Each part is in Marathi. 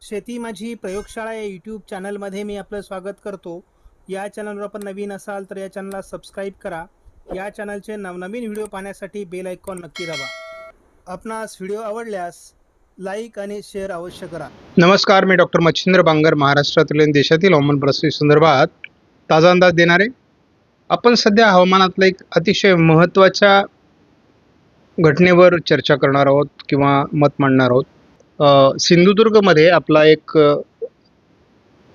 शेती माझी प्रयोगशाळा या यूट्यूब चॅनलमध्ये मी आपलं स्वागत करतो. या चॅनलवर आपण नवीन असाल तर या चॅनलला सबस्क्राईब करा. या चॅनलचे नवनवीन व्हिडिओ पाहण्यासाठी बेल आयकॉन नक्की दाबा. आपणास व्हिडिओ आवडल्यास लाईक आणि शेअर अवश्य करा. नमस्कार, मी डॉक्टर मच्छिंद्र बांगर, महाराष्ट्रातील आणि देशातील हवामान परिस्थिती संदर्भात ताजा अंदाज देणारे. आपण सध्या हवामानातल्या एक अतिशय महत्त्वाच्या घटनेवर चर्चा करणार आहोत किंवा मत मांडणार आहोत. सिंधुदुर्गमध्ये आपला एक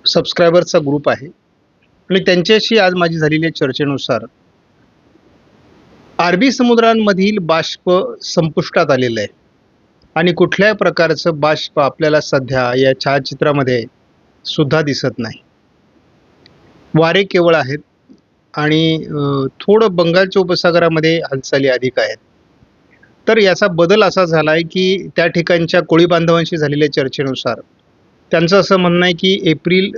सबस्क्रायबरचा ग्रुप आहे आणि त्यांच्याशी आज माझी झालेल्या चर्चेनुसार अरबी समुद्रांमधील बाष्प संपुष्टात आलेलं आहे आणि कुठल्याही प्रकारचं बाष्प आपल्याला सध्या या छायाचित्रामध्ये सुद्धा दिसत नाही. वारे केवळ आहेत आणि थोडं बंगालच्या उपसागरामध्ये हालचाली अधिक आहेत. तर याचा बदल असा झाला आहे की त्या ठिकाणच्या कोळी बांधवांशी झालेल्या चर्चेनुसार त्यांचं असं म्हणणं आहे की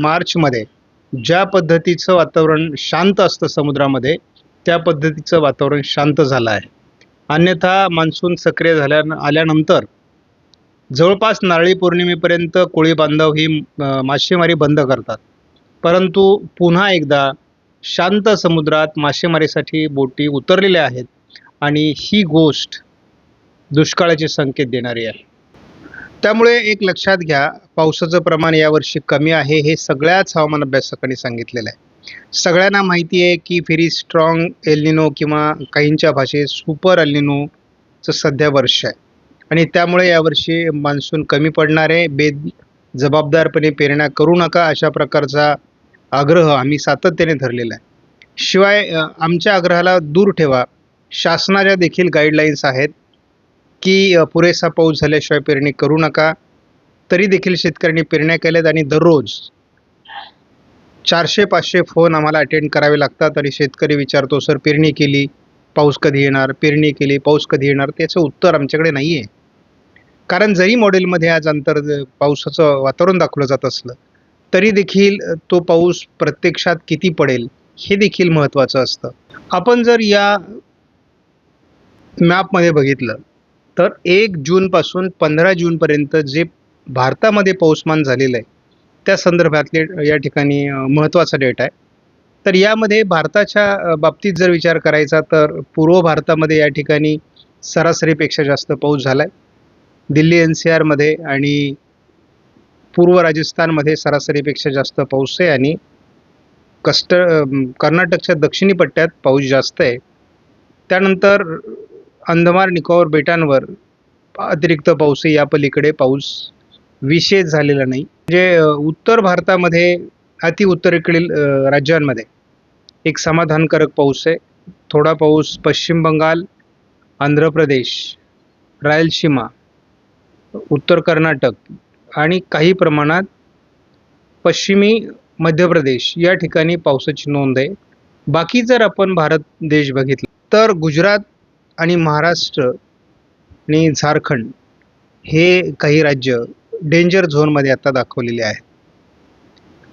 मार्चमध्ये ज्या पद्धतीचं वातावरण शांत असतं समुद्रामध्ये, त्या पद्धतीचं वातावरण शांत झालं आहे. अन्यथा मान्सून सक्रिय आल्यानंतर जवळपास नारळी पौर्णिमेपर्यंत कोळी बांधव ही मासेमारी बंद करतात, परंतु पुन्हा एकदा शांत समुद्रात मासेमारीसाठी बोटी उतरलेल्या आहेत आणि ही गोष्ट दुष्काळाचे संकेत देणारी आहे. त्यामुळे एक लक्षात घ्या, पावसाचं प्रमाण यावर्षी कमी आहे हे सगळ्याच हवामान अभ्यासकांनी सांगितलेलं आहे. सगळ्यांना माहिती आहे की व्हेरी स्ट्रॉंग एल्निनो किंवा काहींच्या भाषेत सुपर एल्निनोचं सध्या वर्ष आहे आणि त्यामुळे यावर्षी मान्सून कमी पडणार आहे. जबाबदारपणे पेरण्या करू नका अशा प्रकारचा आग्रह आम्ही सातत्याने धरलेला आहे. शिवाय आमच्या आग्रहाला दूर ठेवा, शासनाच्या देखील गाईडलाईन्स आहेत की पुरेसा पाऊस झाल्याशिवाय पेरणी करू नका. तरी देखील शेतकऱ्यांनी पेरण्या केल्यात आणि दररोज 400-500 फोन आम्हाला अटेंड करावे लागतात आणि शेतकरी विचारतो, सर पेरणी केली, पाऊस कधी येणार, पेरणी केली, पाऊस कधी येणार. त्याचं उत्तर आमच्याकडे नाही आहे. कारण जरी मॉडेलमध्ये आज पावसाचं वातावरण दाखवलं जात असलं तरी देखील तो पाऊस प्रत्यक्षात किती पडेल हे देखील महत्त्वाचं असतं. आपण जर या मॅपमध्ये बघितलं तर 1 जूनपासून 15 जूनपर्यंत जे भारतामध्ये पाऊसमान झालेलं आहे त्या संदर्भातले या ठिकाणी महत्त्वाचा डेटा आहे. तर यामध्ये भारताच्या बाबतीत जर विचार करायचा तर पूर्व भारतामध्ये या ठिकाणी सरासरीपेक्षा जास्त पाऊस झाला आहे. दिल्ली NCRमध्ये आणि पूर्व राजस्थानमध्ये सरासरीपेक्षा जास्त पाऊस आहे आणि कर्नाटकच्या दक्षिणी पट्ट्यात पाऊस जास्त आहे. त्यानंतर अंदमान निकोबार बेटांवर अतिरिक्त पाऊस आहे, या पलीकडे पाऊस विशेष झालेला नाही. म्हणजे उत्तर भारतामध्ये उत्तरेकडील राज्यांमध्ये एक समाधानकारक पाऊस आहे. थोडा पाऊस पश्चिम बंगाल, आंध्र प्रदेश, रायलसीमा, उत्तर कर्नाटक आणि काही प्रमाणात पश्चिमी मध्य प्रदेश या ठिकाणी पावसाची नोंद आहे. बाकी जर आपण भारत देश बघितला तर गुजरात आणि महाराष्ट्र आणि झारखंड हे काही राज्य डेंजर झोनमध्ये आता दाखवलेले आहेत.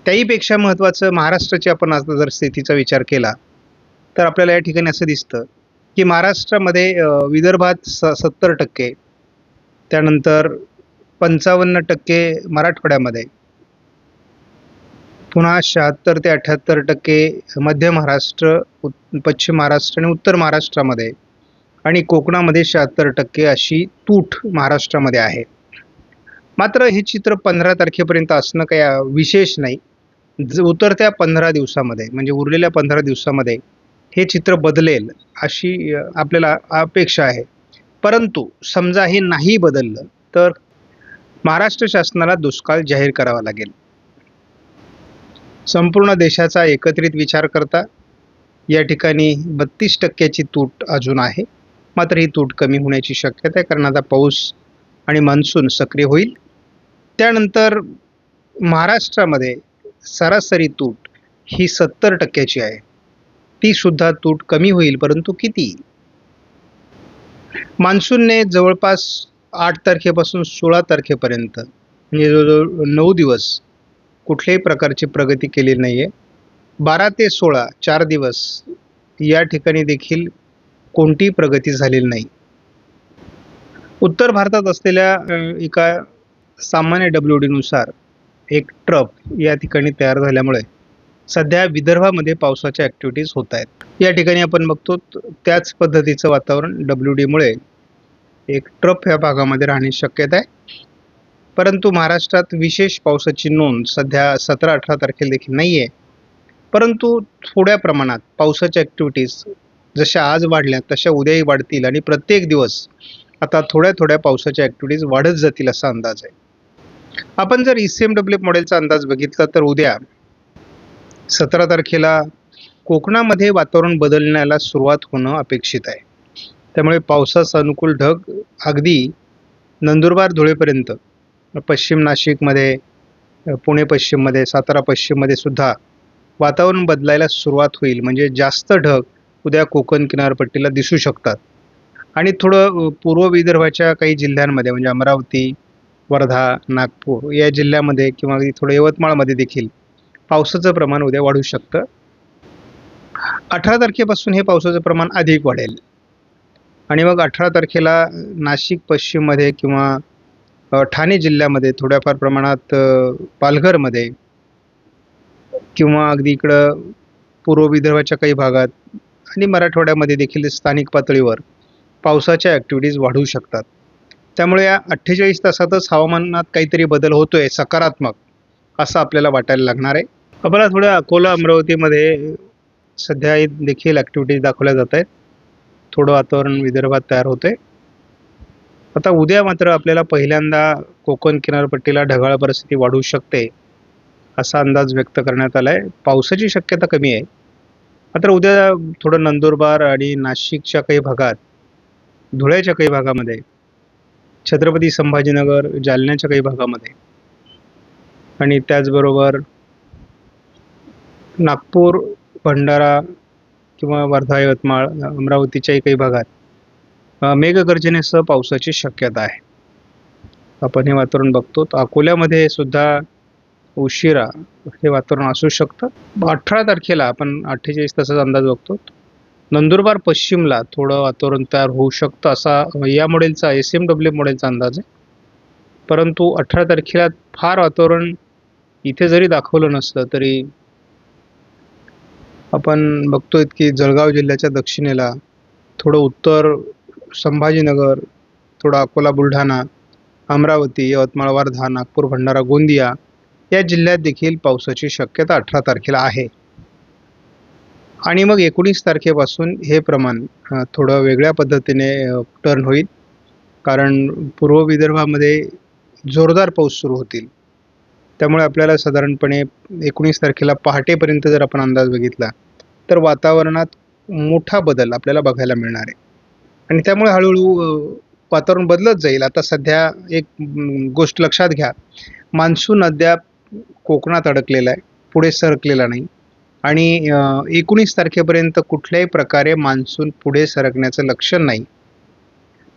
त्याहीपेक्षा महत्त्वाचं, महाराष्ट्राची आपण आता जर स्थितीचा विचार केला तर आपल्याला या ठिकाणी असं दिसतं की महाराष्ट्रामध्ये विदर्भात 70%, त्यानंतर 55% मराठवाड्यामध्ये, पुन्हा 76 ते 78% मध्य महाराष्ट्र, पश्चिम महाराष्ट्र आणि उत्तर महाराष्ट्रामध्ये आणि कोकणामध्ये 76% अशी तूट महाराष्ट्रामध्ये आहे. मात्र हे चित्र 15 तारखेपर्यंत असणं काही विशेष नाही. उतरत्या 15 दिवसामध्ये म्हणजे उरलेल्या 15 दिवसामध्ये हे चित्र बदलेल अशी आपल्याला अपेक्षा आहे. परंतु समजा हे नाही बदललं तर महाराष्ट्र शासनाला दुष्काळ जाहीर करावा लागेल. संपूर्ण देशाचा एकत्रित विचार करता या ठिकाणी 32% तूट अजून आहे. मात्र ही तूट कमी होण्याची शक्यता आहे, कारण आता पाऊस आणि मान्सून सक्रिय होईल. त्यानंतर महाराष्ट्रामध्ये सरासरी तूट ही 70% आहे. ती सुद्धा तूट कमी होईल, परंतु किती? मान्सूनने जवळपास 8 तारखेपासून 16 तारखेपर्यंत म्हणजे जवळजवळ 9 दिवस कुठल्याही प्रकारची प्रगती केलेली नाही आहे. 12 ते 16 4 दिवस या ठिकाणी देखील कोणतीही प्रगती झालेली नाही. उत्तर भारतात असलेल्या एका सामान्य WD नुसार एक ट्रफ या ठिकाणी तयार झाल्यामुळे सध्या विदर्भामध्ये पावसाच्या ॲक्टिव्हिटीज होत आहेत. या ठिकाणी आपण बघतो त्याच पद्धतीचं वातावरण WDमुळे एक ट्रफ या भागामध्ये राहण्याची शक्यता आहे. परंतु महाराष्ट्रात विशेष पावसाची नोंद सध्या 17-18 तारखेला देखील नाही आहे. परंतु थोड्या प्रमाणात पावसाच्या ॲक्टिव्हिटीज जशा आज वाढल्या तशा उद्याही वाढतील आणि प्रत्येक दिवस आता थोड्या थोड्या पावसाच्या ॲक्टिव्हिटीज वाढत जातील असा अंदाज आहे. आपण जर ECMW मॉडेलचा अंदाज बघितला तर उद्या 17 तारखेला कोकणामध्ये वातावरण बदलण्याला सुरुवात होणं अपेक्षित आहे. त्यामुळे पावसाचा अनुकूल ढग अगदी नंदुरबार धुळेपर्यंत, पश्चिम नाशिकमध्ये, पुणे पश्चिममध्ये, सातारा पश्चिममध्ये सुद्धा वातावरण बदलायला सुरुवात होईल. म्हणजे जास्त ढग उद्या कोकण किनारपट्टीला दिसू शकतात आणि थोडं पूर्व विदर्भाच्या काही जिल्ह्यांमध्ये म्हणजे अमरावती, वर्धा, नागपूर या जिल्ह्यामध्ये किंवा थोडं यवतमाळमध्ये देखील पावसाचं प्रमाण उद्या वाढू शकतं. 18 तारखेपासून हे पावसाचं प्रमाण अधिक वाढेल आणि मग 18 तारखेला नाशिक पश्चिममध्ये किंवा ठाणे जिल्ह्यामध्ये थोड्याफार प्रमाणात पालघरमध्ये किंवा अगदी इकडं पूर्व विदर्भाच्या काही भागात आणि मराठवाड्यामध्ये देखील स्थानिक पातळीवर पावसाच्या ॲक्टिव्हिटीज वाढू शकतात. त्यामुळे या 48 तासातच हवामानात काहीतरी बदल होतोय सकारात्मक असं आपल्याला वाटायला लागणार आहे. आपल्याला थोडं अकोला अमरावतीमध्ये सध्या देखील ॲक्टिव्हिटीज दाखवल्या जात आहेत. थोडं वातावरण विदर्भात तयार होतंय. आता उद्या मात्र आपल्याला पहिल्यांदा कोकण किनारपट्टीला ढगाळ परिस्थिती वाढू शकते असा अंदाज व्यक्त करण्यात आला आहे. पावसाची शक्यता कमी आहे. मात्र उद्या थोडं नंदुरबार आणि नाशिकच्या काही भागात, धुळ्याच्या काही भागामध्ये, छत्रपती संभाजीनगर, जालन्याच्या काही भागामध्ये आणि त्याचबरोबर नागपूर, भंडारा किंवा वर्धा, यवतमाळ, अमरावतीच्याही काही भागात मेघगर्जनेसह पावसाची शक्यता आहे. आपण हे वातावरण बघतो. अकोल्यामध्ये सुद्धा उशिरा हे वातावरण असू शकतं. 18 तारखेला आपण 48 तासाचा अंदाज बघतो. नंदुरबार पश्चिमला थोडं वातावरण तयार होऊ शकतं असा या मॉडेलचा ECMW मॉडेलचा अंदाज आहे. परंतु 18 तारखेला फार वातावरण इथे जरी दाखवलं नसलं तरी आपण बघतोय की जळगाव जिल्ह्याच्या दक्षिणेला, थोडं उत्तर संभाजीनगर, थोडा अकोला, बुलढाणा, अमरावती, यवतमाळ, वर्धा, नागपूर, भंडारा, गोंदिया या जिल्ह्यात देखील पावसाची शक्यता 18 तारखेला आहे. आणि मग 19 तारखेपासून हे प्रमाण थोडं वेगळ्या पद्धतीने टर्न होईल. कारण पूर्व विदर्भामध्ये जोरदार पाऊस सुरू होतील. त्यामुळे आपल्याला साधारणपणे 19 तारखेला पहाटेपर्यंत जर आपण अंदाज बघितला तर वातावरणात मोठा बदल आपल्याला बघायला मिळणार आहे आणि त्यामुळे हळूहळू वातावरण बदलत जाईल. आता सध्या एक गोष्ट लक्षात घ्या, मान्सून अद्याप कोकणात अडकलेला आहे, पुढे सरकलेला नाही आणि 19 तारखेपर्यंत कुठल्याही प्रकारे मान्सून पुढे सरकण्याचं लक्षण नाही.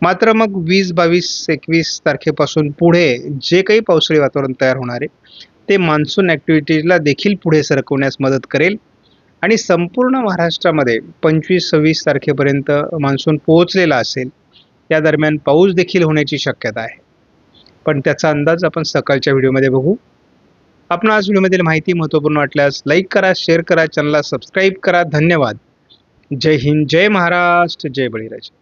मात्र मग 20, 22, 21 तारखेपासून पुढे जे काही पावसाळी वातावरण तयार होणार आहे ते मान्सून ॲक्टिव्हिटीजला देखील पुढे सरकवण्यास मदत करेल आणि संपूर्ण महाराष्ट्रामध्ये 25, 26 तारखेपर्यंत मान्सून पोहोचलेला असेल. या दरम्यान पाऊस देखील होण्याची शक्यता आहे. पण त्याचा अंदाज आपण सकाळच्या व्हिडिओमध्ये बघू. आपण आज व्हिडिओमधील माहिती महत्त्वपूर्ण वाटल्यास लाईक करा, शेअर करा, चॅनलला सबस्क्राईब करा. धन्यवाद. जय हिंद, जय महाराष्ट्र, जय बळीराजा.